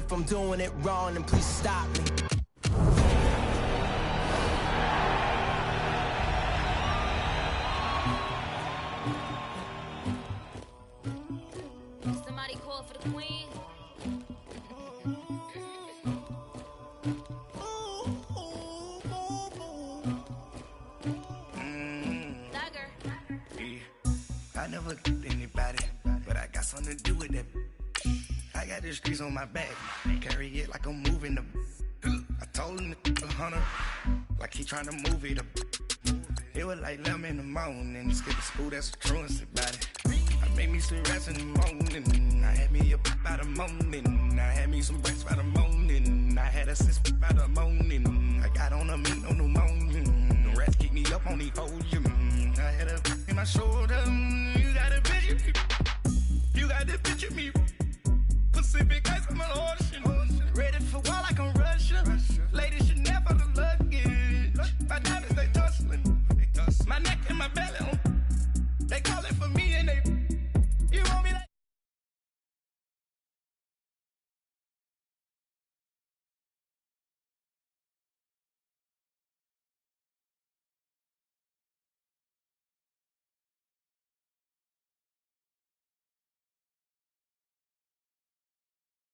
if I'm doing it wrong, then please stop me. Somebody call for the queen. I never did anybody, but I got something to do with that. I got the streets on my back, carry it like I'm moving the. I told him to 100, like he trying to move it up. It was like 11 in the morning, skip the school, that's the truancy about it. I made me some rats in the morning, I had me a pop by the morning, I had me some breaks by the morning, I had a sis by the morning, I got on a meat on the morning, the rats keep me up on the podium, I had a in my shoulder, you got a picture, you got the picture me, Pacific ice on my ocean, ready for war like I'm Russia, ladies should never the luggage, my diamonds they tussling, my neck and my belly on, they calling for me and they, you want me like.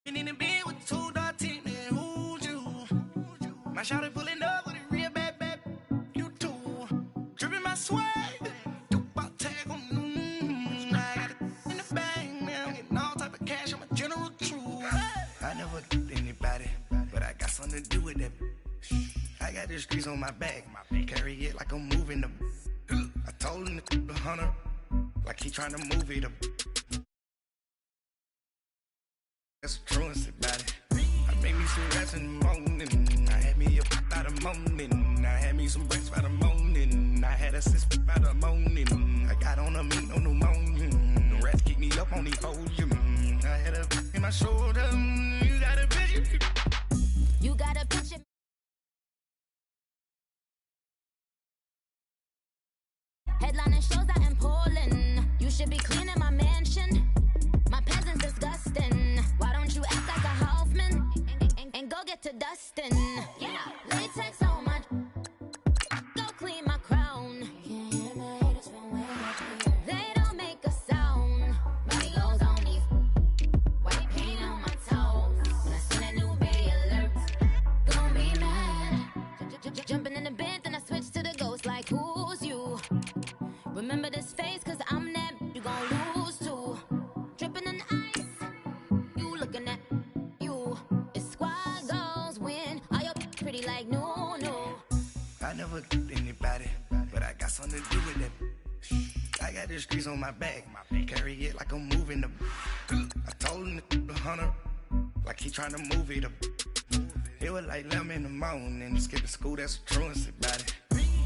Been in the bed with 2 dark teeth, man, who's you? My shawty pulling up with a real bad, you too. Dripping my swag, about tag on, I got it in the bag, man, I'm getting all type of cash, I'm a general true. I never did anybody, but I got something to do with that. I got the streets on my back, carry it like I'm moving the. I told him to 100, like he trying to move it up. That's the truancy about it. I made me some rats in the morning, I had me a pop by the morning, I had me some breaks by the morning, I had a sis by the morning, I got on a meat on the morning, the rats keep me up on the podium, I had a in my shoulder, you got a picture. You got a picture. Headlining shows out in Poland. You should be cleaning my mansion. My peasants disgusting. Why don't you act like a Hoffman and go get to dustin'? Yeah, latex on my. Go clean my crown. They don't make a sound. Money goes on these white paint on my toes. When I see that new bay alert, gon' be mad. Jumping in the bed, then I switch to the ghost like who's you? Remember this face, cause I'm that you gon' lose to. Dripping in ice, you looking at you. It's squad goals win. Are you pretty like no? I never did anybody, but I got something to do with that. I got the streets on my back, carry it like I'm moving the. I told him to 100, like he trying to move it up. It was like 11 in the morning, skip the school, that's the truancy about it.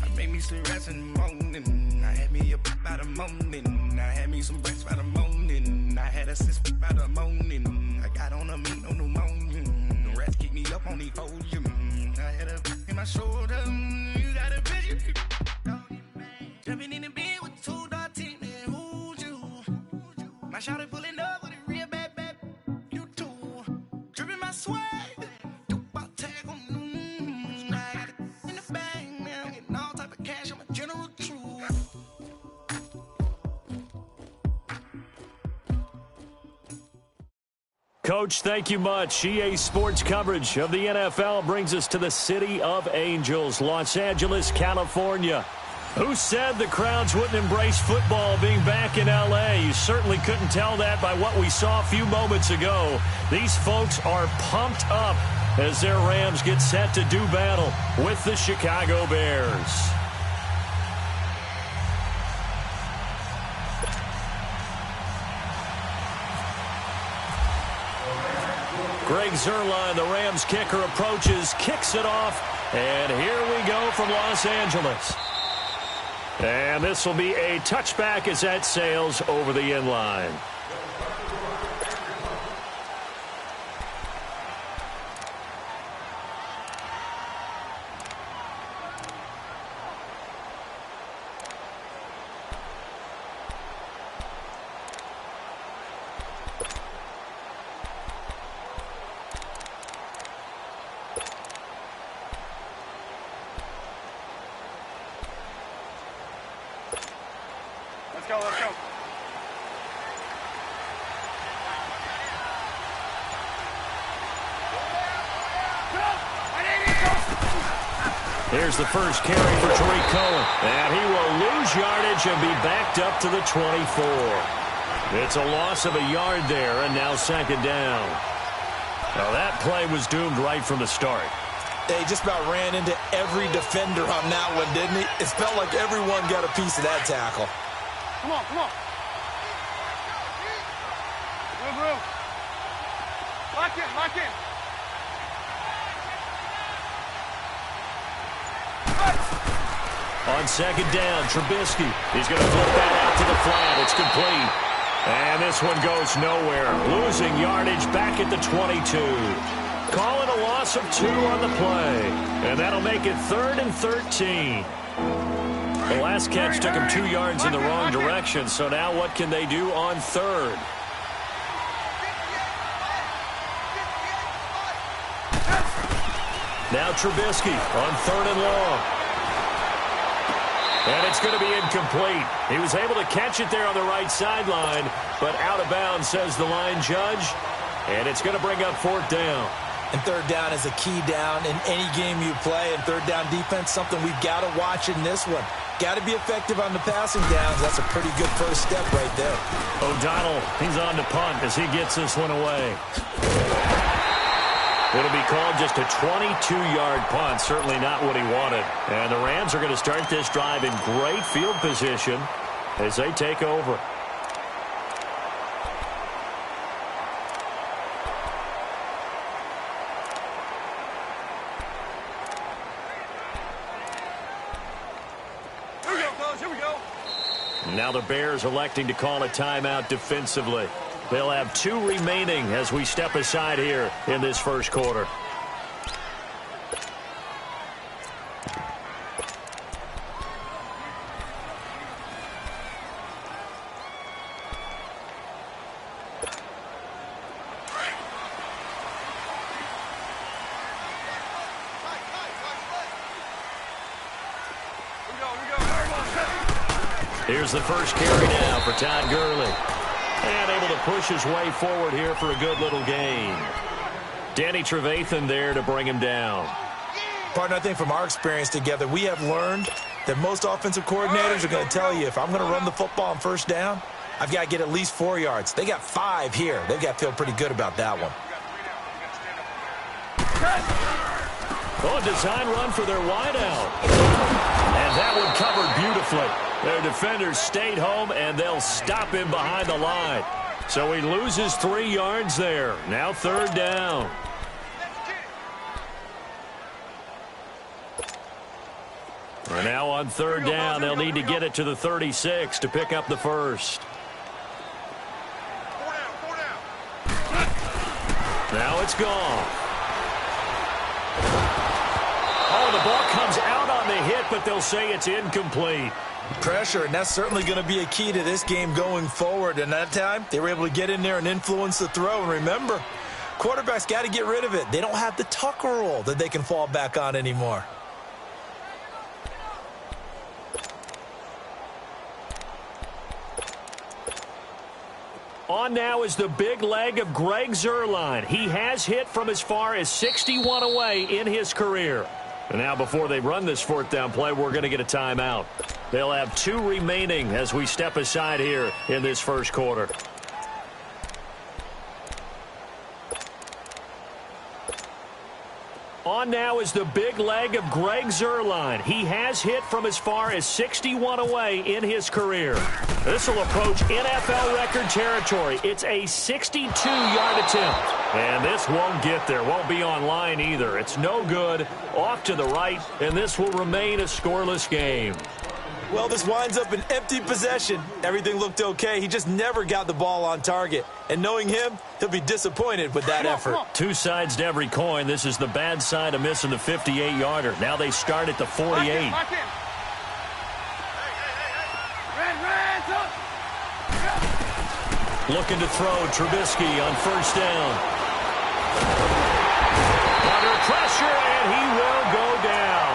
I made me some rats in the morning, I had me a pop by the morning, I had me some breaks by the morning, I had a sis by the morning, I got on a meat on the morning, the rats keep me up on the podium, I had a in my shoulder, you got a picture. Jumping in the bed with 2 dark teeth, man, who's you? My shawty pulling up with a real bad, you too. Dripping my swag. Coach, thank you much. EA Sports coverage of the NFL brings us to the City of Angels, Los Angeles, California. Who said the crowds wouldn't embrace football being back in L.A.? You certainly couldn't tell that by what we saw a few moments ago. These folks are pumped up as their Rams get set to do battle with the Chicago Bears. Greg Zuerlein, the Rams kicker, approaches, kicks it off, and here we go from Los Angeles. And this will be a touchback as that sails over the inline. Let's go, let's go. Here's the first carry for Tariq Cohen. And he will lose yardage and be backed up to the 24. It's a loss of a yard there, and now second down. Well, that play was doomed right from the start. They just about ran into every defender on that one, didn't he? It felt like everyone got a piece of that tackle. Come on, come on. Move. Lock in, lock in. On second down, Trubisky. He's going to flip that out to the flat. It's complete. And this one goes nowhere. Losing yardage back at the 22. Calling a loss of 2 on the play. And that'll make it 3rd and 13. The last catch took him 2 yards in the wrong direction. So now what can they do on 3rd? Now Trubisky on 3rd and long. And it's going to be incomplete. He was able to catch it there on the right sideline, but out of bounds, says the line judge. And it's going to bring up 4th down. And 3rd down is a key down in any game you play. And 3rd down defense, something we've got to watch in this one. Got to be effective on the passing downs. That's a pretty good first step right there. O'Donnell, he's on to punt as he gets this one away. It'll be called just a 22-yard punt. Certainly not what he wanted. And the Rams are going to start this drive in great field position as they take over. Here we go, fellas, here we go. Now the Bears electing to call a timeout defensively. They'll have 2 remaining as we step aside here in this first quarter. Here's the first carry now for Todd Gurley. And able to push his way forward here for a good little gain. Danny Trevathan there to bring him down. Partner, I think from our experience together, we have learned that most offensive coordinators are going to tell you, if I'm going to run the football on first down, I've got to get at least 4 yards. They got 5 here. They've got to feel pretty good about that one. Oh, design run for their wideout. And that one covered beautifully. Their defenders stayed home, and they'll stop him behind the line. So he loses 3 yards there. Now 3rd down. And now on 3rd down, they'll need to get it to the 36 to pick up the first. Now it's gone. Oh, the ball comes out on the hit, but they'll say it's incomplete. Pressure, and that's certainly going to be a key to this game going forward. And that time, they were able to get in there and influence the throw. And remember, quarterbacks got to get rid of it. They don't have the Tucker rule that they can fall back on anymore. On now is the big leg of Greg Zuerlein. He has hit from as far as 61 away in his career. And now before they run this 4th down play, we're going to get a timeout. They'll have 2 remaining as we step aside here in this first quarter. On now is the big leg of Greg Zuerlein. He has hit from as far as 61 away in his career. This will approach NFL record territory. It's a 62-yard attempt. And this won't get there. Won't be on line either. It's no good. Off to the right, and this will remain a scoreless game. Well, this winds up an empty possession. Everything looked okay. He just never got the ball on target. And knowing him, he'll be disappointed with that effort. 2 sides to every coin. This is the bad side of missing the 58-yarder. Now they start at the 48. Looking to throw Trubisky on 1st down. Under pressure, and he will go down.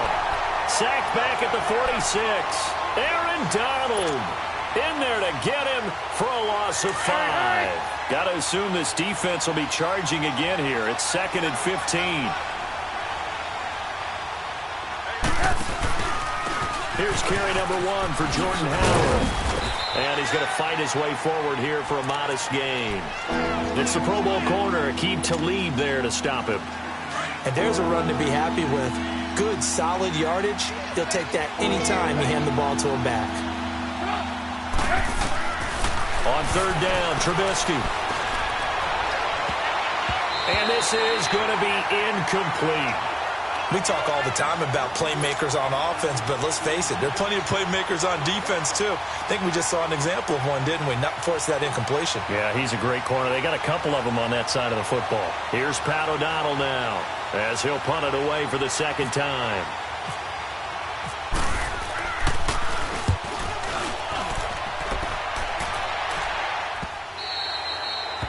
Sacked back at the 46. Aaron Donald. In there to get him for a loss of 5. Got to assume this defense will be charging again here. It's 2nd and 15. Here's carry number 1 for Jordan Howard. And he's going to fight his way forward here for a modest gain. It's the Pro Bowl corner, Aqib Talib there to stop him. And there's a run to be happy with. Good, solid yardage. He'll take that anytime you hand the ball to him back. On 3rd down, Trubisky. And this is going to be incomplete. We talk all the time about playmakers on offense, but let's face it, there are plenty of playmakers on defense, too. I think we just saw an example of one, didn't we? Not force that incompletion. Yeah, he's a great corner. They got a couple of them on that side of the football. Here's Pat O'Donnell now, as he'll punt it away for the 2nd time.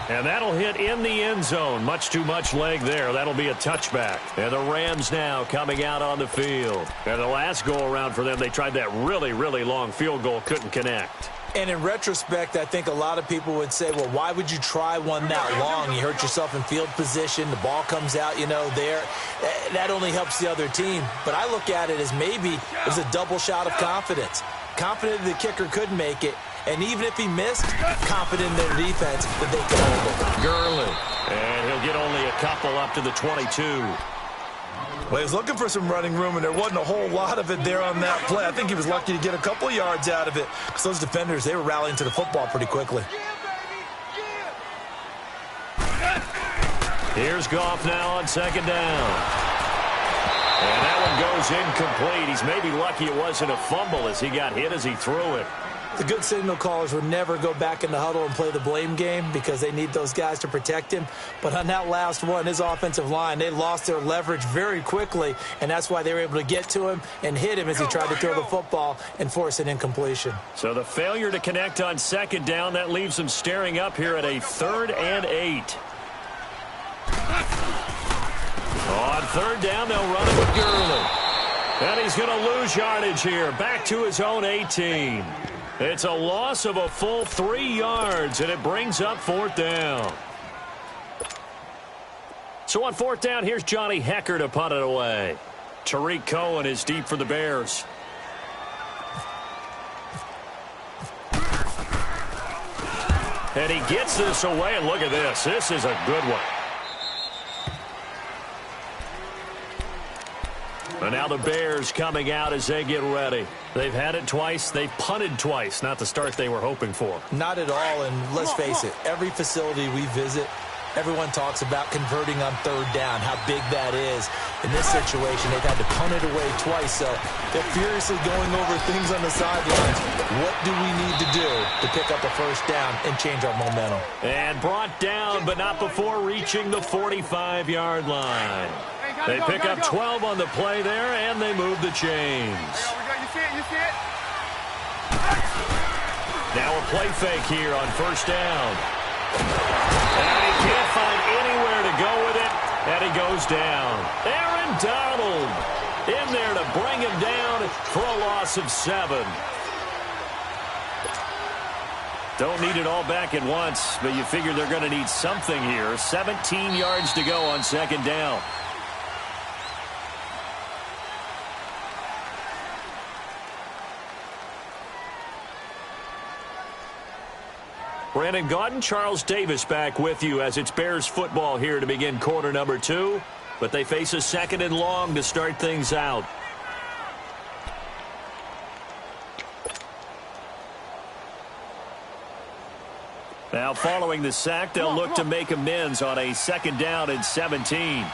And that'll hit in the end zone. Much too much leg there. That'll be a touchback. And the Rams now coming out on the field. And the last go-around for them, they tried that really, really long field goal. Couldn't connect. And in retrospect, I think a lot of people would say, well, why would you try one that long? You hurt yourself in field position. The ball comes out, there. That only helps the other team. But I look at it as maybe it was a double shot of confidence. Confident the kicker could make it. And even if he missed, confident in their defense that they could hold him. Gurley. And he'll get only a couple up to the 22. Well, he was looking for some running room, and there wasn't a whole lot of it there on that play. I think he was lucky to get a couple yards out of it because those defenders, they were rallying to the football pretty quickly. Here's Goff now on 2nd down. And that one goes incomplete. He's maybe lucky it wasn't a fumble as he got hit as he threw it. The good signal callers would never go back in the huddle and play the blame game because they need those guys to protect him. But on that last one, his offensive line, they lost their leverage very quickly, and that's why they were able to get to him and hit him as he tried to throw the football and force an incompletion. So the failure to connect on 2nd down, that leaves them staring up here at a 3rd and 8. On 3rd down, they'll run it with Gurley. And he's going to lose yardage here, back to his own 18. It's a loss of a full 3 yards, and it brings up 4th down. So on 4th down, here's Johnny Hekker to punt it away. Tariq Cohen is deep for the Bears. And he gets this away, and look at this. This is a good one. And now the Bears coming out as they get ready. They've had it twice. They've punted twice. Not the start they were hoping for. Not at all, and let's face it, every facility we visit, everyone talks about converting on 3rd down, how big that is. In this situation, they've had to punt it away twice, so they're furiously going over things on the sidelines. What do we need to do to pick up a 1st down and change our momentum? And brought down, but not before reaching the 45-yard line. They pick up 12 on the play there, and they move the chains. You see it? Now a play fake here on 1st down. And he can't find anywhere to go with it, and he goes down. Aaron Donald in there to bring him down for a loss of 7. Don't need it all back at once, but you figure they're going to need something here. 17 yards to go on 2nd down. Brandon Gaudin, Charles Davis back with you as it's Bears football here to begin quarter number 2. But they face a 2nd and long to start things out. Now following the sack, they'll look to make amends on a 2nd down and 17.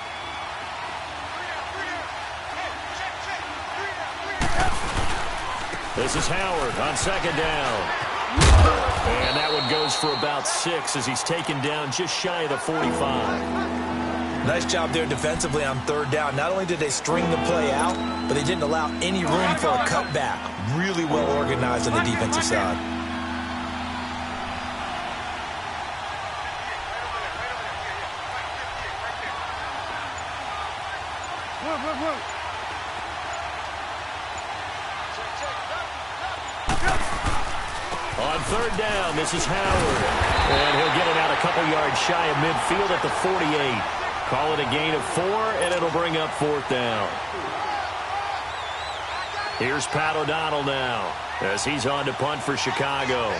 This is Howard on 2nd down. And that one goes for about 6 as he's taken down just shy of the 45. Nice job there defensively on 3rd down. Not only did they string the play out, but they didn't allow any room for a cutback. Really well organized on the defensive side. On third down, this is Howard. And he'll get it out a couple yards shy of midfield at the 48. Call it a gain of 4, and it'll bring up fourth down. Here's Pat O'Donnell now as he's on to punt for Chicago.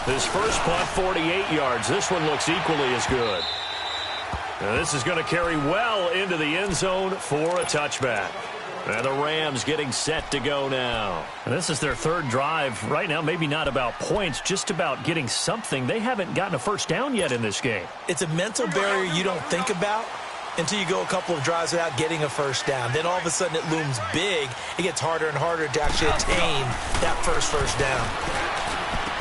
His first punt, 48 yards. This one looks equally as good. Now this is going to carry well into the end zone for a touchback. And the Rams getting set to go now. And this is their third drive. Right now, maybe not about points, just about getting something. They haven't gotten a first down yet in this game. It's a mental barrier you don't think about until you go a couple of drives without getting a first down. Then all of a sudden it looms big. It gets harder and harder to actually attain that first down.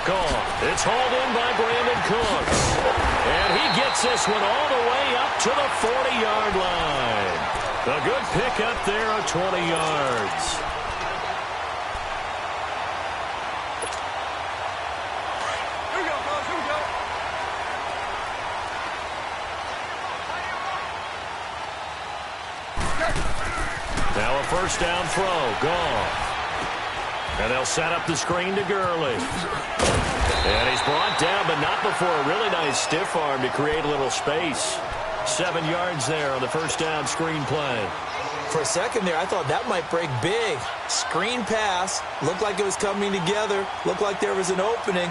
Gone. It's hauled in by Brandon Cooks. And he gets this one all the way up to the 40-yard line. A good pickup there of 20 yards. Here we go, fellas. Here we go. Now a first down throw. Gone. And they'll set up the screen to Gurley. And he's brought down, but not before a really nice stiff arm to create a little space. 7 yards there on the first down screen play. For a second there, I thought that might break big. Screen pass. Looked like it was coming together. Looked like there was an opening.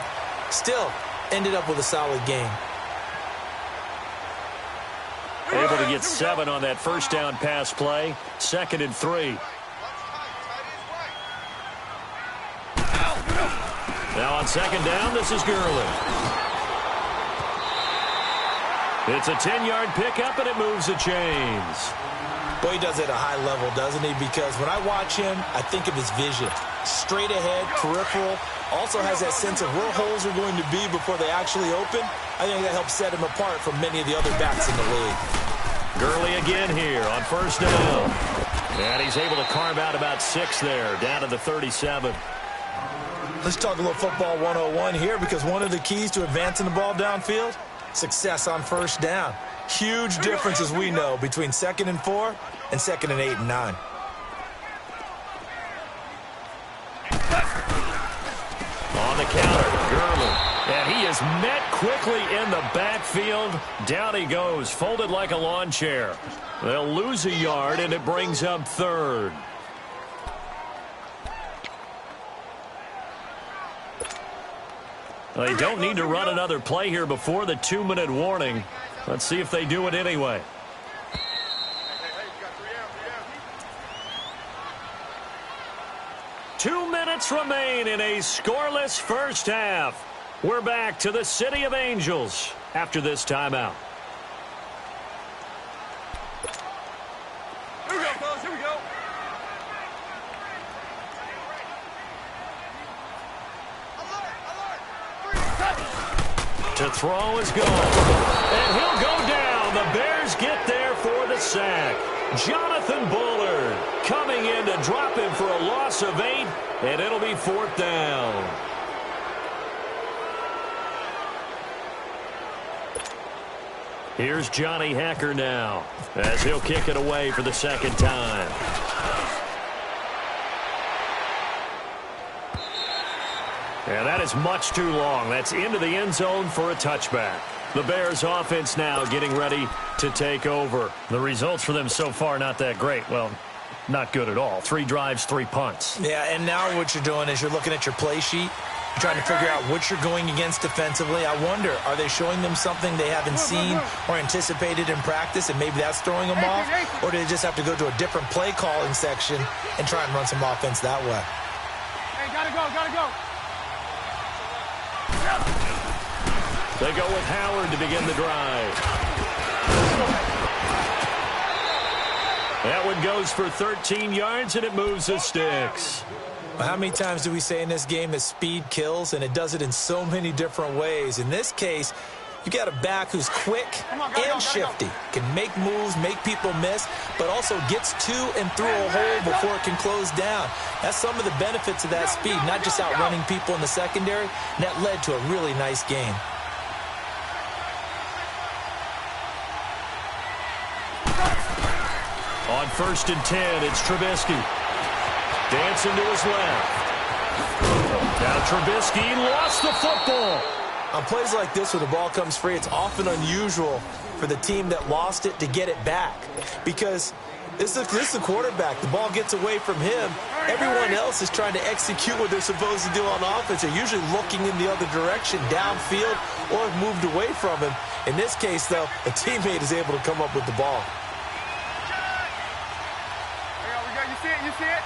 Still, ended up with a solid game. Able to get 7 on that first down pass play. 2nd and 3. Now on 2nd down, this is Gurley. It's a 10-yard pickup, and it moves the chains. Boy, he does it at a high level, doesn't he? Because when I watch him, I think of his vision. Straight ahead, peripheral. Also has that sense of where holes are going to be before they actually open. I think that helps set him apart from many of the other backs in the league. Gurley again here on first down. And he's able to carve out about 6 there, down to the 37. Let's talk a little football 101 here, because one of the keys to advancing the ball downfield, success on first down. Huge difference, as we know, between 2nd and 4 and 2nd and 8 and 9. On the counter, Gurley. And he is met quickly in the backfield. Down he goes, folded like a lawn chair. They'll lose a yard, and it brings up 3rd. They don't need to run another play here before the 2-minute warning. Let's see if they do it anyway. Two minutes remain in a scoreless first half. We're back to the City of Angels after this timeout. Here we go, fellas. Here we go. To throw is gone. And he'll go down. The Bears get there for the sack. Jonathan Bullard coming in to drop him for a loss of 8, and it'll be 4th down. Here's Johnny Hekker now as he'll kick it away for the 2nd time. And that is much too long. That's into the end zone for a touchback. The Bears offense now getting ready to take over. The results for them so far not that great. Well, not good at all. 3 drives, 3 punts. Yeah, and now what you're doing is you're looking at your play sheet. You're trying to figure out what you're going against defensively. I wonder, are they showing them something they haven't seen or anticipated in practice, and maybe that's throwing them off? Or do they just have to go to a different play calling section and try and run some offense that way? Hey, gotta go, gotta go. They go with Howard to begin the drive. That one goes for 13 yards, and it moves the sticks. How many times do we say in this game that speed kills, and it does it in so many different ways? In this case, you got a back who's quick and shifty, can make moves, make people miss, but also gets to and through a hole before it can close down. That's some of the benefits of that speed, not just outrunning people in the secondary, and that led to a really nice game. On 1st and 10, it's Trubisky. Johnson to his left. Now Trubisky lost the football. On plays like this where the ball comes free, it's often unusual for the team that lost it to get it back. Because this is the quarterback. The ball gets away from him. Everyone else is trying to execute what they're supposed to do on offense. They're usually looking in the other direction, downfield, or have moved away from him. In this case, though, a teammate is able to come up with the ball. You see it? You see it?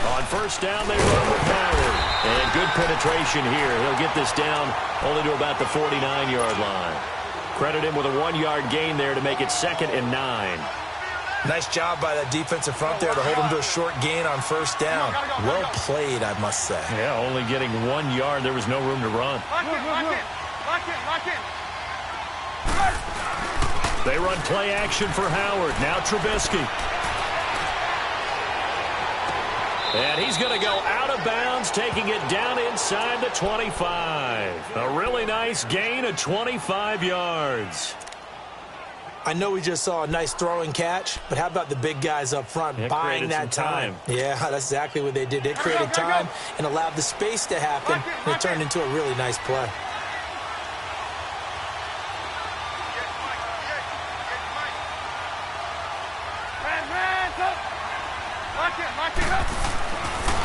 On first down, they run with Howard. And good penetration here. He'll get this down only to about the 49-yard line. Credit him with a 1-yard gain there to make it 2nd and 9. Nice job by that defensive front there to hold him to a short gain on first down. Well played, I must say. Yeah, only getting 1 yard. There was no room to run. Lock in. They run play action for Howard. Now Trubisky. And he's going to go out of bounds, taking it down inside the 25. A really nice gain of 25 yards. I know we just saw a nice throwing catch, but how about the big guys up front buying that time? Yeah, that's exactly what they did. They created time and allowed the space to happen, and it turned into a really nice play.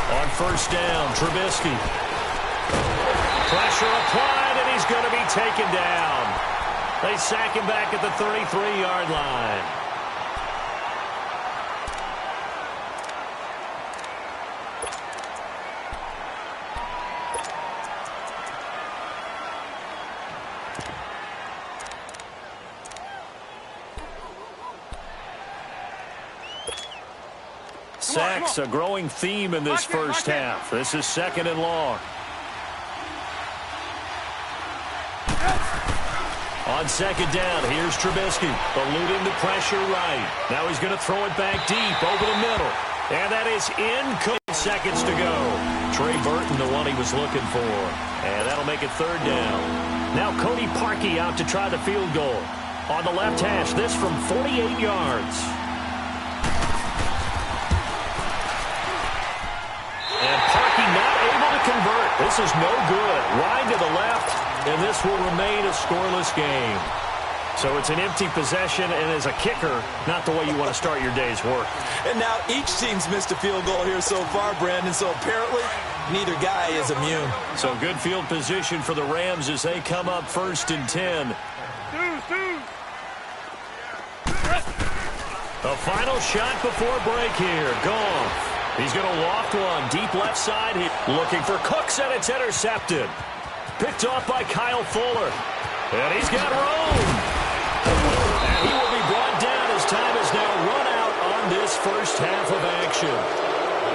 On first down, Trubisky. Pressure applied, and he's going to be taken down. They sack him back at the 33-yard line. Sacks, a growing theme in this first half. This is 2nd and long. On 2nd down, here's Trubisky, eluding the pressure right. Now he's going to throw it back deep over the middle. And that is incomplete. Seconds to go. Trey Burton, the one he was looking for. And that'll make it 3rd down. Now Cody Parkey out to try the field goal. On the left hash, this from 48 yards. And Parkey not able to convert. This is no good. Wide to the left, and this will remain a scoreless game. So it's an empty possession, and as a kicker, not the way you want to start your day's work. And now each team's missed a field goal here so far, Brandon, so apparently neither guy is immune. So good field position for the Rams as they come up 1st and 10. A final shot before break here. Goff. He's going to loft one deep left side. Looking for Cooks, and it's intercepted. Picked off by Kyle Fuller. And he's got room. And he will be brought down as time is now run out on this first half of action.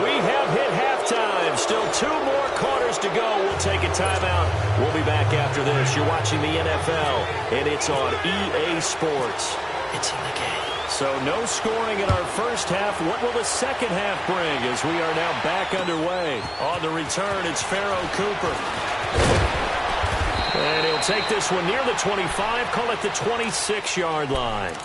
We have hit halftime. Still 2 more quarters to go. We'll take a timeout. We'll be back after this. You're watching the NFL, and it's on EA Sports. It's in the game. So no scoring in our first half. What will the second half bring as we are now back underway? On the return, it's Pharoh Cooper. And he'll take this one near the 25, call it the 26-yard line.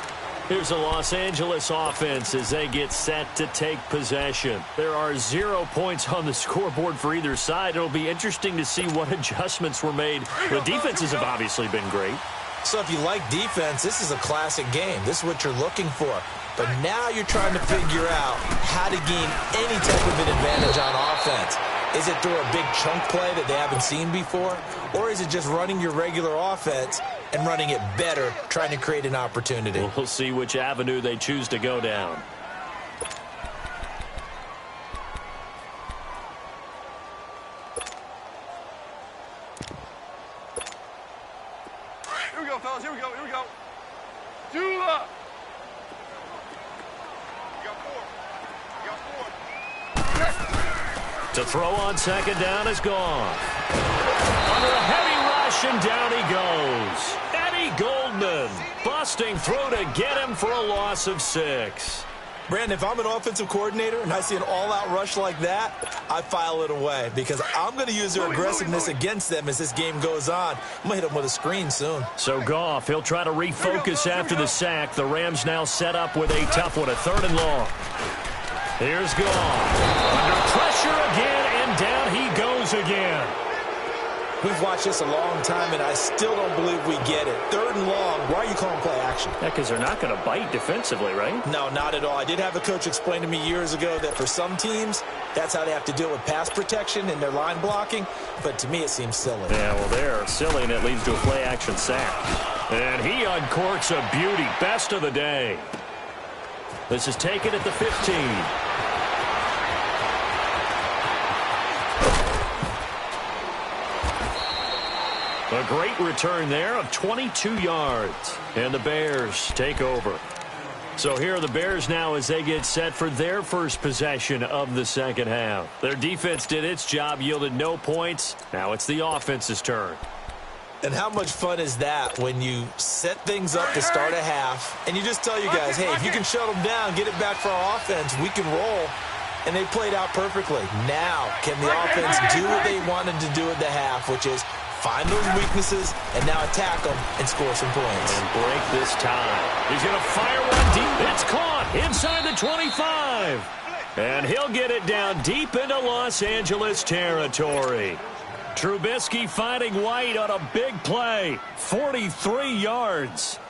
Here's the Los Angeles offense as they get set to take possession. There are 0 points on the scoreboard for either side. It'll be interesting to see what adjustments were made. The defenses have obviously been great. So if you like defense, this is a classic game. This is what you're looking for. But now you're trying to figure out how to gain any type of an advantage on offense. Is it through a big chunk play that they haven't seen before? Or is it just running your regular offense and running it better, trying to create an opportunity? We'll see which avenue they choose to go down. Here we go, fellas. Here we go. Dula. To throw on 2nd down is gone. Under a heavy rush, and down he goes. Eddie Goldman busting through to get him for a loss of 6. Brandon, if I'm an offensive coordinator and I see an all-out rush like that, I file it away because I'm going to use their aggressiveness against them as this game goes on. I'm going to hit them with a screen soon. So Goff, he'll try to refocus after the sack. The Rams now set up with a tough one, a 3rd and long. Here's Goff. Under pressure again, and down he goes again. We've watched this a long time, and I still don't believe we get it. 3rd and long, why are you calling play action? Yeah, because they're not going to bite defensively, right? No, not at all. I did have a coach explain to me years ago that for some teams, that's how they have to deal with pass protection and their line blocking. But to me, it seems silly. Yeah, well, they're silly, and it leads to a play action sack. And he uncorks a beauty. Best of the day. This is taken at the 15. A great return there of 22 yards. And the Bears take over. So here are the Bears now as they get set for their first possession of the second half. Their defense did its job, yielded no points. Now it's the offense's turn. And how much fun is that when you set things up to start a half and you just tell you guys, hey, if you can shut them down, get it back for our offense, we can roll. And they played out perfectly. Now, can the offense do what they wanted to do at the half, which is find those weaknesses and now attack them and score some points. And break this tie. He's going to fire one deep. It's caught inside the 25. And he'll get it down deep into Los Angeles territory. Trubisky finding White on a big play. 43 yards.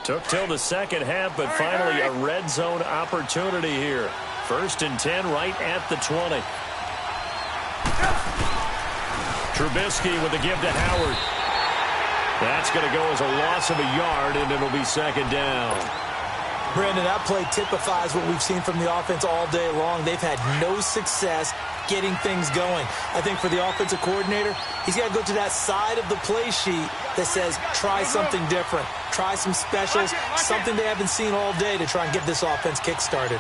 Took till the second half, but finally a red zone opportunity here. 1st and 10 right at the 20. Trubisky with the give to Howard. That's going to go as a loss of a yard, and it'll be second down. Brandon, that play typifies what we've seen from the offense all day long. They've had no success getting things going. I think for the offensive coordinator, he's got to go to that side of the play sheet that says try something different. Try some specials, something they haven't seen all day to try and get this offense kick-started.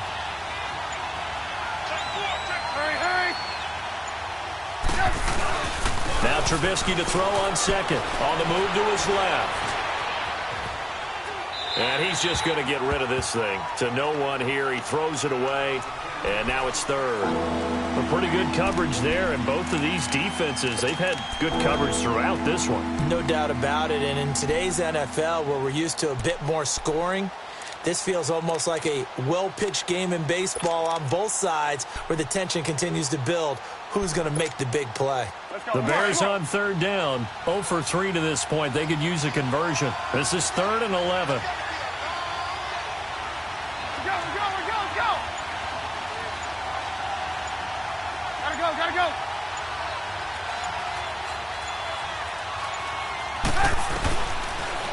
Now Trubisky to throw on second. On the move to his left. And he's just going to get rid of this thing. To no one here. He throws it away. And now it's 3rd. A pretty good coverage there. And both of these defenses, they've had good coverage throughout this one. No doubt about it. And in today's NFL, where we're used to a bit more scoring, this feels almost like a well-pitched game in baseball on both sides where the tension continues to build. Who's going to make the big play? The Bears on 3rd down. 0 for 3 to this point. They could use a conversion. This is 3rd and 11. Gotta go.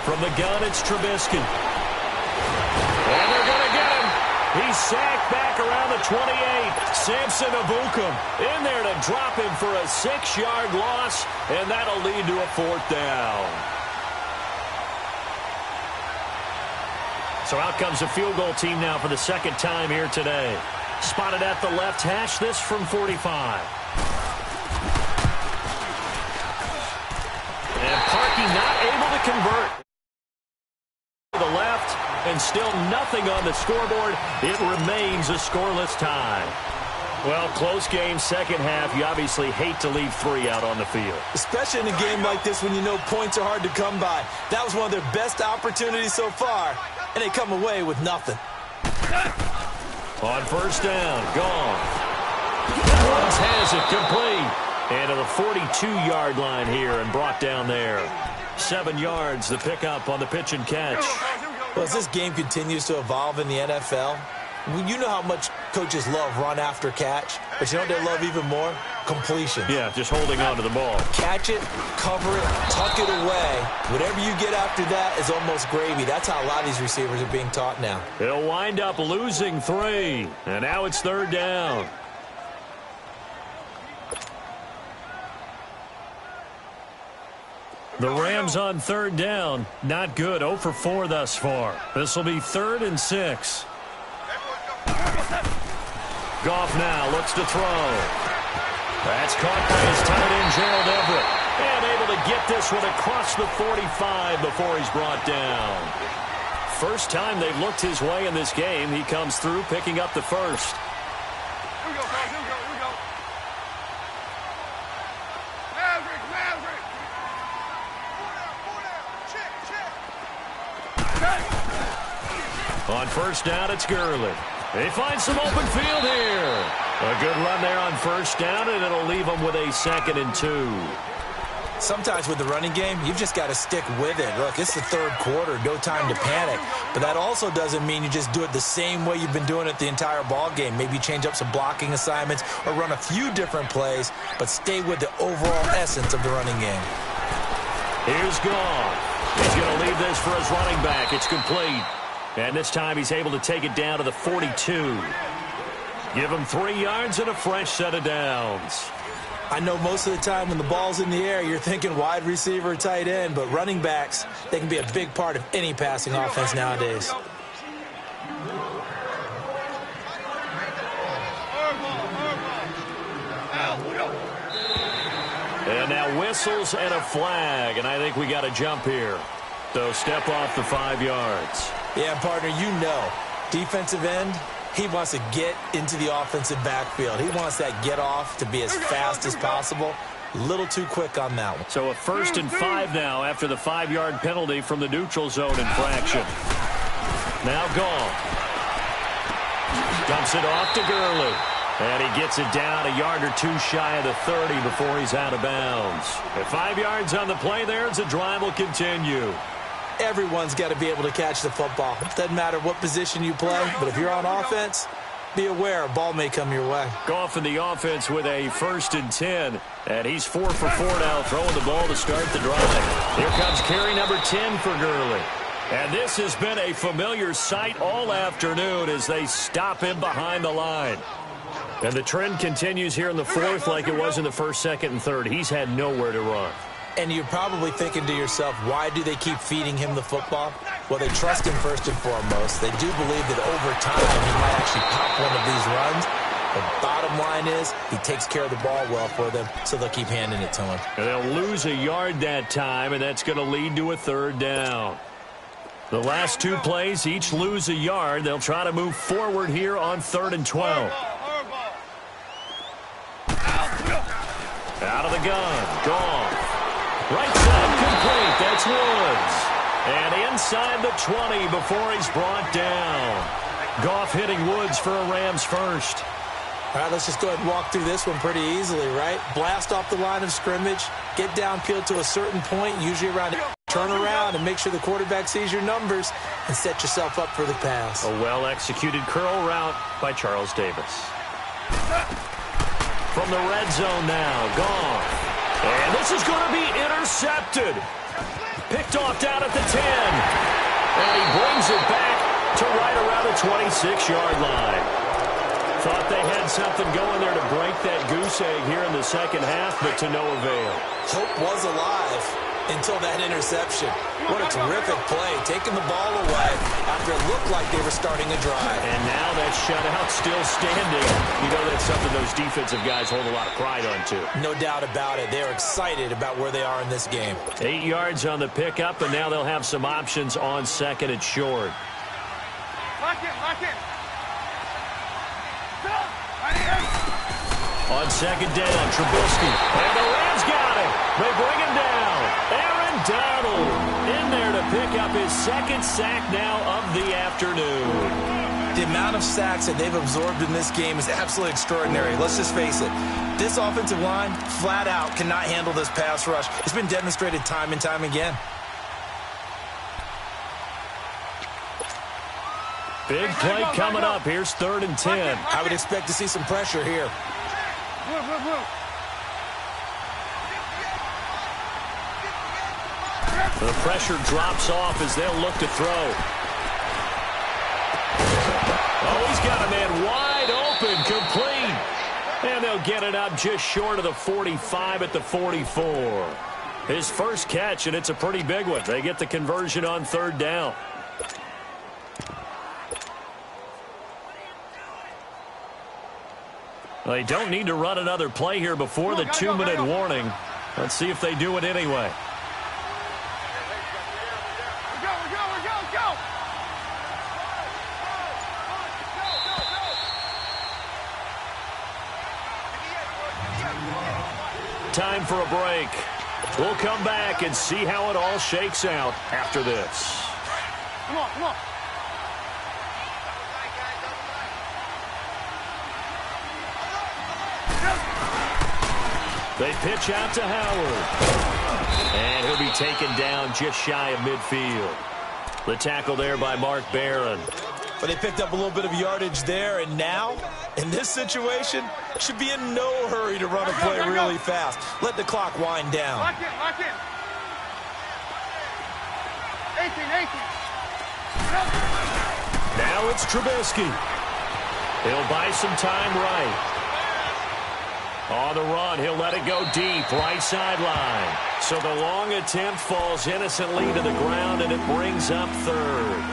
From the gun, it's Trubisky. And they're going to get him. He's sacked back around the 28. Samson Ebukam in there to drop him for a 6-yard loss, and that'll lead to a 4th down. So out comes the field goal team now for the second time here today. Spotted at the left hash, this from 45. And Parkey not able to convert. The left, and still nothing on the scoreboard. It remains a scoreless tie. Well, close game, second half. You obviously hate to leave 3 out on the field. Especially in a game like this when you know points are hard to come by. That was one of their best opportunities so far, and they come away with nothing. On 1st down, gone. Jones has it complete. And to the 42-yard line here and brought down there. 7 yards, the pickup on the pitch and catch. Well, as this game continues to evolve in the NFL, you know how much coaches love run after catch, but you know what they love even more? Completion. Yeah, just holding on to the ball. Catch it, cover it, tuck it away. Whatever you get after that is almost gravy. That's how a lot of these receivers are being taught now. They'll wind up losing 3, and now it's 3rd down. The Rams on 3rd down, not good. 0 for 4 thus far. This will be 3rd and 6. Goff now looks to throw. That's caught by his tight end, Gerald Everett. And able to get this one across the 45 before he's brought down. first time they've looked his way in this game. He comes through picking up the first. Here we go, guys. Here we go. Here we go. Maverick. On first down, it's Gurley. They find some open field here. A good run there on first down, and it'll leave them with a 2nd and 2. Sometimes with the running game, you've just got to stick with it. Look, it's the third quarter, no time to panic. But that also doesn't mean you just do it the same way you've been doing it the entire ball game. Maybe change up some blocking assignments or run a few different plays, but stay with the overall essence of the running game. Here's Goff. He's going to leave this for his running back. It's complete. And this time he's able to take it down to the 42. Give him 3 yards and a fresh set of downs. I know most of the time when the ball's in the air, you're thinking wide receiver, tight end, but running backs, they can be a big part of any passing offense nowadays. And now whistles and a flag, and I think we got to jump here. So step off the 5 yards. Yeah, partner, you know, defensive end, he wants to get into the offensive backfield. He wants that get off to be as fast as possible. A little too quick on that one. So a 1st and 5 now after the 5-yard penalty from the neutral zone infraction. Now Goff. Dumps it off to Gurley. And he gets it down a yard or 2 shy of the 30 before he's out of bounds. At 5 yards on the play there as the drive will continue. Everyone's got to be able to catch the football. It doesn't matter what position you play, but if you're on offense, be aware a ball may come your way. Goff in the offense with a 1st and 10. And he's 4 for 4 now, throwing the ball to start the drive. Here comes carry number 10 for Gurley. And this has been a familiar sight all afternoon as they stop him behind the line. And the trend continues here in the 4th like it was in the 1st, 2nd, and 3rd. He's had nowhere to run. And you're probably thinking to yourself, why do they keep feeding him the football? Well, they trust him first and foremost. They do believe that over time he might actually pop one of these runs. The bottom line is he takes care of the ball well for them, so they'll keep handing it to him. And they'll lose a yard that time, and that's going to lead to a 3rd down. The last 2 plays each lose a yard. They'll try to move forward here on 3rd and 12. Out of the gun. Goff. Right side complete. That's Woods. And inside the 20 before he's brought down. Goff hitting Woods for a Rams first. All right, let's just go ahead and walk through this one pretty easily, right? Blast off the line of scrimmage. Get downfield to a certain point, usually around it. Turn around and make sure the quarterback sees your numbers and set yourself up for the pass. A well-executed curl route by Charles Davis. From the red zone now, Goff. And this is going to be intercepted. Picked off down at the 10. And he brings it back to right around the 26-yard line. Thought they had something going there to break that goose egg here in the second half, but to no avail. Hope was alive until that interception. What a terrific play, taking the ball away after it looked like they were starting a drive. And now that shutout still standing. You know that's something those defensive guys hold a lot of pride on, too. No doubt about it. They're excited about where they are in this game. 8 yards on the pickup, and now they'll have some options on 2nd and short. Lock it, lock it. On 2nd down, Trubisky. And the Rams got it. They bring him down. Aaron Donald in there to pick up his 2nd sack now of the afternoon. The amount of sacks that they've absorbed in this game is absolutely extraordinary. Let's just face it. This offensive line, flat out, cannot handle this pass rush. It's been demonstrated time and time again. Big play coming up. Here's 3rd and 10. I would expect to see some pressure here. The pressure drops off as they'll look to throw. Oh, he's got a man wide open, complete. And they'll get it up just short of the 45 at the 44. His first catch, and it's a pretty big one. They get the conversion on 3rd down. They don't need to run another play here before the 2-minute warning. Let's see if they do it anyway. Time for a break. We'll come back and see how it all shakes out after this. Come on, come on. They pitch out to Howard. And he'll be taken down just shy of midfield. The tackle there by Mark Barron. But they picked up a little bit of yardage there, and now, in this situation, should be in no hurry to run a play really fast. Let the clock wind down. Lock in, lock in. 18, 18. Now it's Trubisky. He'll buy some time right. On the run, he'll let it go deep, right sideline. So the long attempt falls innocently to the ground, and it brings up third.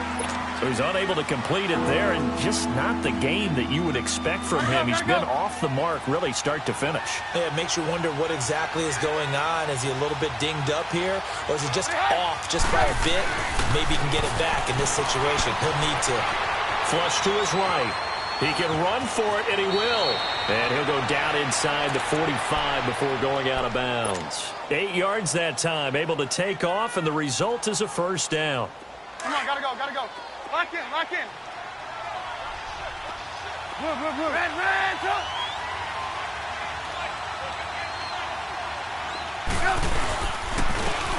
So he's unable to complete it there, and just not the game that you would expect from him. He's been off the mark really start to finish. Yeah, it makes you wonder what exactly is going on. Is he a little bit dinged up here, or is he just off just by a bit? Maybe he can get it back in this situation. He'll need to. Flush to his right. He can run for it, and he will. And he'll go down inside the 45 before going out of bounds. 8 yards that time, able to take off, and the result is a first down. Come on, gotta go, gotta go. Lock in, lock in. Move, move, move. Red, up.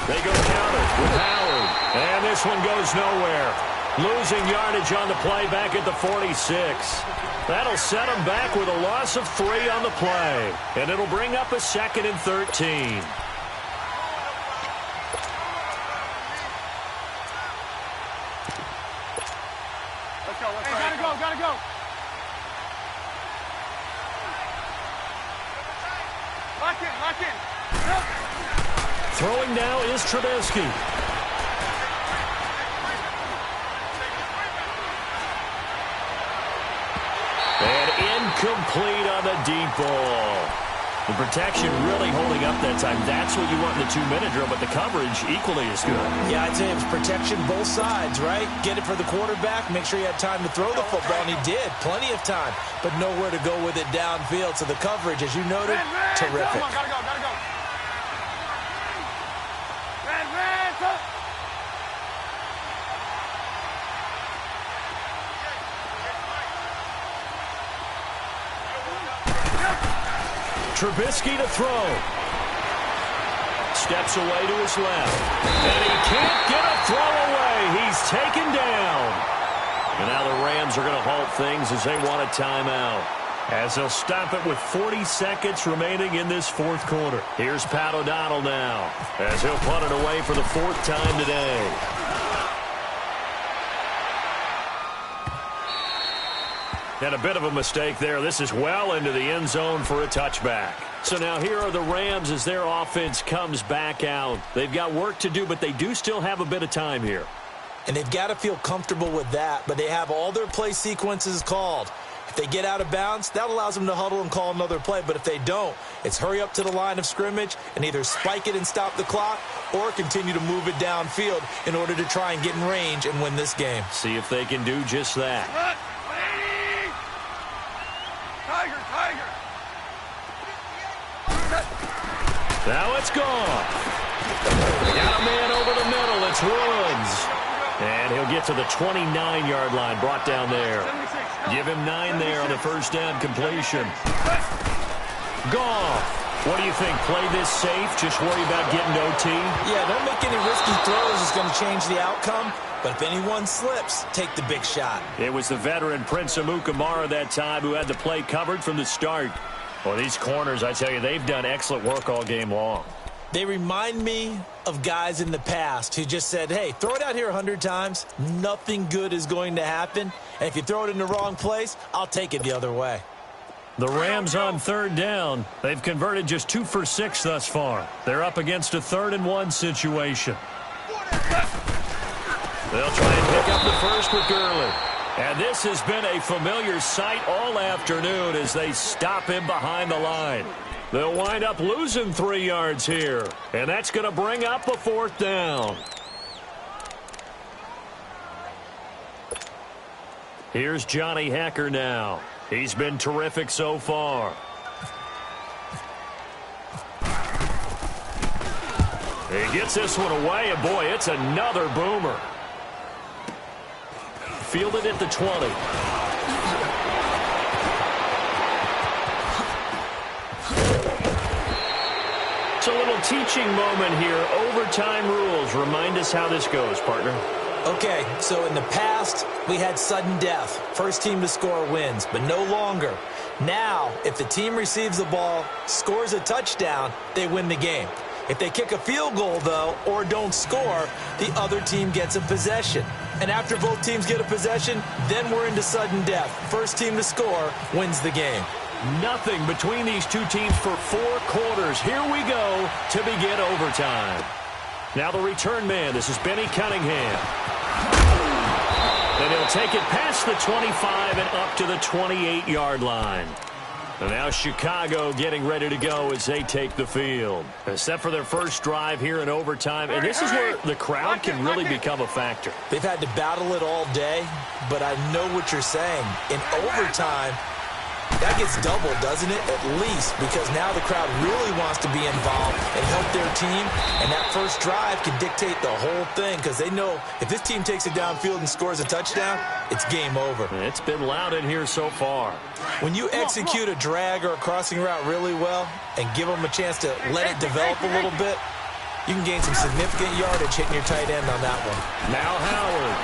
They go counter with Howard. And this one goes nowhere. Losing yardage on the play back at the 46. That'll set them back with a loss of 3 on the play. And it'll bring up a 2nd and 13. Let's go, let's go. Gotta go, gotta go. Lock in, lock in. Throwing now is Trubisky. And incomplete on the deep ball. The protection really holding up that time. That's what you want in the 2-minute drill, but the coverage equally as good. Yeah, I'd say it was protection both sides, right? Get it for the quarterback, make sure he had time to throw the football, and he did. Plenty of time, but nowhere to go with it downfield. So the coverage, as you noted, terrific. Come on, gotta go, gotta go. Red, up. Trubisky to throw. Steps away to his left. And he can't get a throw away. He's taken down. And now the Rams are going to halt things as they want a timeout. As they'll stop it with 40 seconds remaining in this 4th quarter. Here's Pat O'Donnell now as he'll punt it away for the 4th time today. And a bit of a mistake there. This is well into the end zone for a touchback. So now here are the Rams as their offense comes back out. They've got work to do, but they do still have a bit of time here. And they've got to feel comfortable with that, but they have all their play sequences called. If they get out of bounds, that allows them to huddle and call another play. But if they don't, it's hurry up to the line of scrimmage and either spike it and stop the clock or continue to move it downfield in order to try and get in range and win this game. See if they can do just that. Tiger, tiger. Now it's gone. Got a man over the middle. It's Woods. And he'll get to the 29-yard line, brought down there. Give him 9 there on the first down completion. Goff, what do you think? Play this safe? Just worry about getting OT? Yeah, don't make any risky throws. It's going to change the outcome. But if anyone slips, take the big shot. It was the veteran Prince Amukamara that time who had the play covered from the start. Well, these corners, I tell you, they've done excellent work all game long. They remind me of guys in the past who just said, hey, throw it out here 100 times. Nothing good is going to happen. And if you throw it in the wrong place, I'll take it the other way. The Rams on 3rd down. They've converted just 2 for 6 thus far. They're up against a 3rd and 1 situation. They'll try and pick up the first with Gurley. And this has been a familiar sight all afternoon as they stop him behind the line. They'll wind up losing 3 yards here. And that's going to bring up a 4th down. Here's Johnny Hekker now. He's been terrific so far. He gets this one away, and boy, it's another boomer. Fielded at the 20. It's a little teaching moment here. Overtime rules. Remind us how this goes, partner. Okay, so in the past, we had sudden death. First team to score wins, but no longer. Now, if the team receives the ball, scores a touchdown, they win the game. If they kick a field goal, though, or don't score, the other team gets a possession. And after both teams get a possession, then we're into sudden death. First team to score wins the game. Nothing between these two teams for 4 quarters. Here we go to begin overtime. Now the return man. This is Benny Cunningham. And he'll take it past the 25 and up to the 28-yard line. And now Chicago getting ready to go as they take the field. Set for their first drive here in overtime. And this is where the crowd can really become a factor. They've had to battle it all day, but I know what you're saying. In overtime, that gets doubled, doesn't it? At least, because now the crowd really wants to be involved and help their team. And that first drive can dictate the whole thing because they know if this team takes it downfield and scores a touchdown, it's game over. It's been loud in here so far. When you execute a drag or a crossing route really well and give them a chance to let it develop a little bit, you can gain some significant yardage hitting your tight end on that one. Now Howard.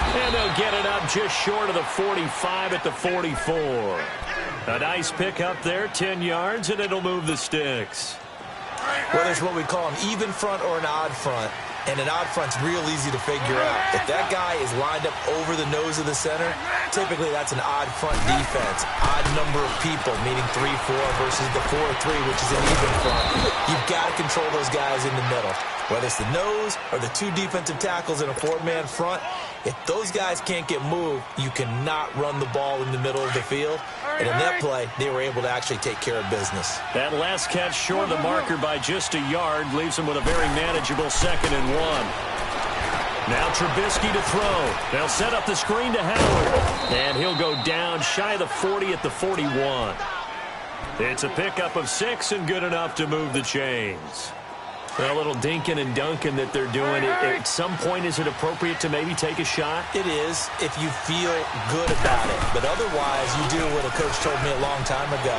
And they'll get it up just short of the 45 at the 44. A nice pick up there, 10 yards, and it'll move the sticks. Well, there's what we call an even front or an odd front. And an odd front's real easy to figure out. If that guy is lined up over the nose of the center, typically that's an odd front defense. Odd number of people, meaning 3-4 versus the 4-3, which is an even front. You've got to control those guys in the middle. Whether it's the nose or the 2 defensive tackles in a 4-man front, if those guys can't get moved, you cannot run the ball in the middle of the field. And in that play, they were able to actually take care of business. That last catch short of the marker by just a yard leaves him with a very manageable 2nd and 1. Now Trubisky to throw. They'll set up the screen to Howard. And he'll go down shy of the 40 at the 41. It's a pickup of 6 and good enough to move the chains. A little dinking and dunking that they're doing. At some point, is it appropriate to maybe take a shot? It is if you feel good about it. But otherwise, you do what a coach told me a long time ago.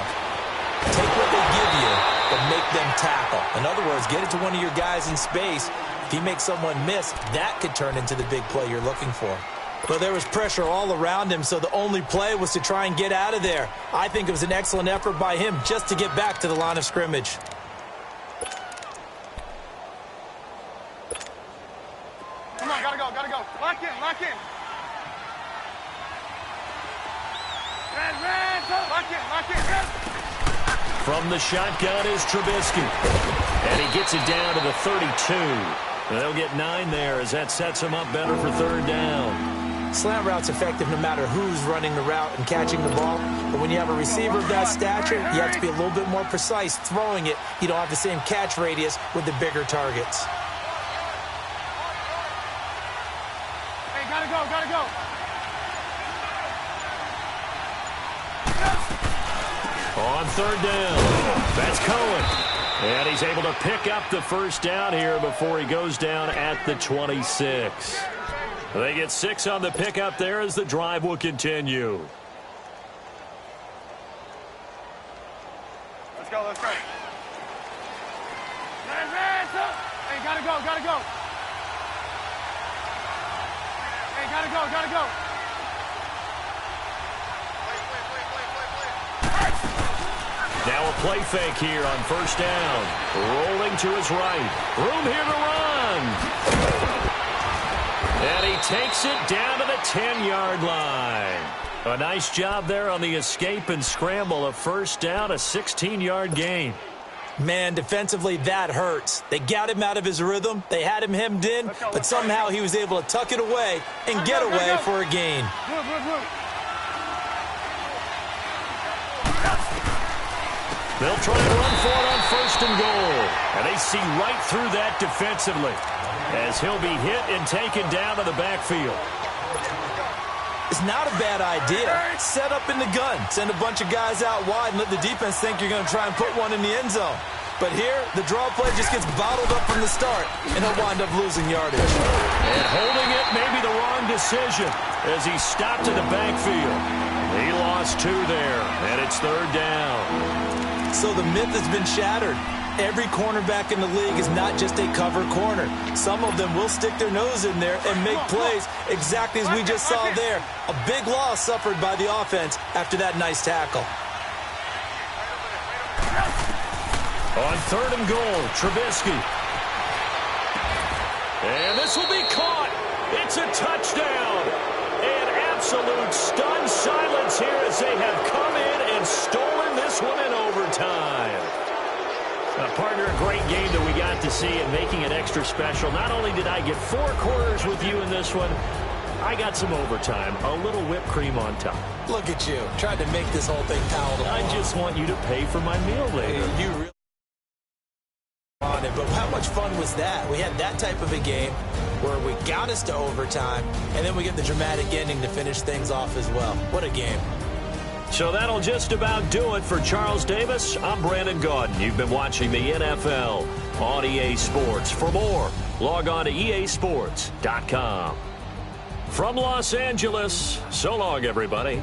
Take what they give you, but make them tackle. In other words, get it to one of your guys in space. If you make someone miss, that could turn into the big play you're looking for. Well, there was pressure all around him, so the only play was to try and get out of there. I think it was an excellent effort by him just to get back to the line of scrimmage. Come on, gotta go. Lock in. Lock in. From the shotgun is Trubisky. And he gets it down to the 32. They'll get 9 there as that sets him up better for 3rd down. Slant route's effective no matter who's running the route and catching the ball. But when you have a receiver of that stature, you have to be a little bit more precise throwing it. You don't have the same catch radius with the bigger targets. Gotta go. On 3rd down, that's Cohen. And he's able to pick up the first down here before he goes down at the 26. They get 6 on the pickup there as the drive will continue. Let's go. Hey, gotta go. Gotta go. Now a play fake here on 1st down. Rolling to his right. Room here to run. And he takes it down to the 10-yard line. A nice job there on the escape and scramble. A 1st down, a 16-yard gain. Man, defensively, that hurts. They got him out of his rhythm. They had him hemmed in, but somehow he was able to tuck it away and get away for a gain. They'll try and run for it on 1st and goal. And they see right through that defensively as he'll be hit and taken down to the backfield. It's not a bad idea. Set up in the gun. Send a bunch of guys out wide and let the defense think you're going to try and put one in the end zone. But here, the draw play just gets bottled up from the start, and he'll wind up losing yardage. And holding it may be the wrong decision as he stopped in the backfield. He lost 2 there, and it's 3rd down. So the myth has been shattered. Every cornerback in the league is not just a cover corner. Some of them will stick their nose in there and make plays exactly as we just saw there. A big loss suffered by the offense after that nice tackle. On 3rd and goal, Trubisky. And this will be caught. It's a touchdown. And absolute stunned silence here as they have come in and stolen this one in overtime. Partner, a great game that we got to see and making it extra special. Not only did I get 4 quarters with you in this one, I got some overtime, a little whipped cream on top. Look at you, tried to make this whole thing palatable. I just want you to pay for my meal later. You really on it, but how much fun was that? We had that type of a game where we got us to overtime, and then we get the dramatic ending to finish things off as well. What a game. So that'll just about do it for Charles Davis. I'm Brandon Gaudin. You've been watching the NFL on EA Sports. For more, log on to easports.com. From Los Angeles, so long, everybody.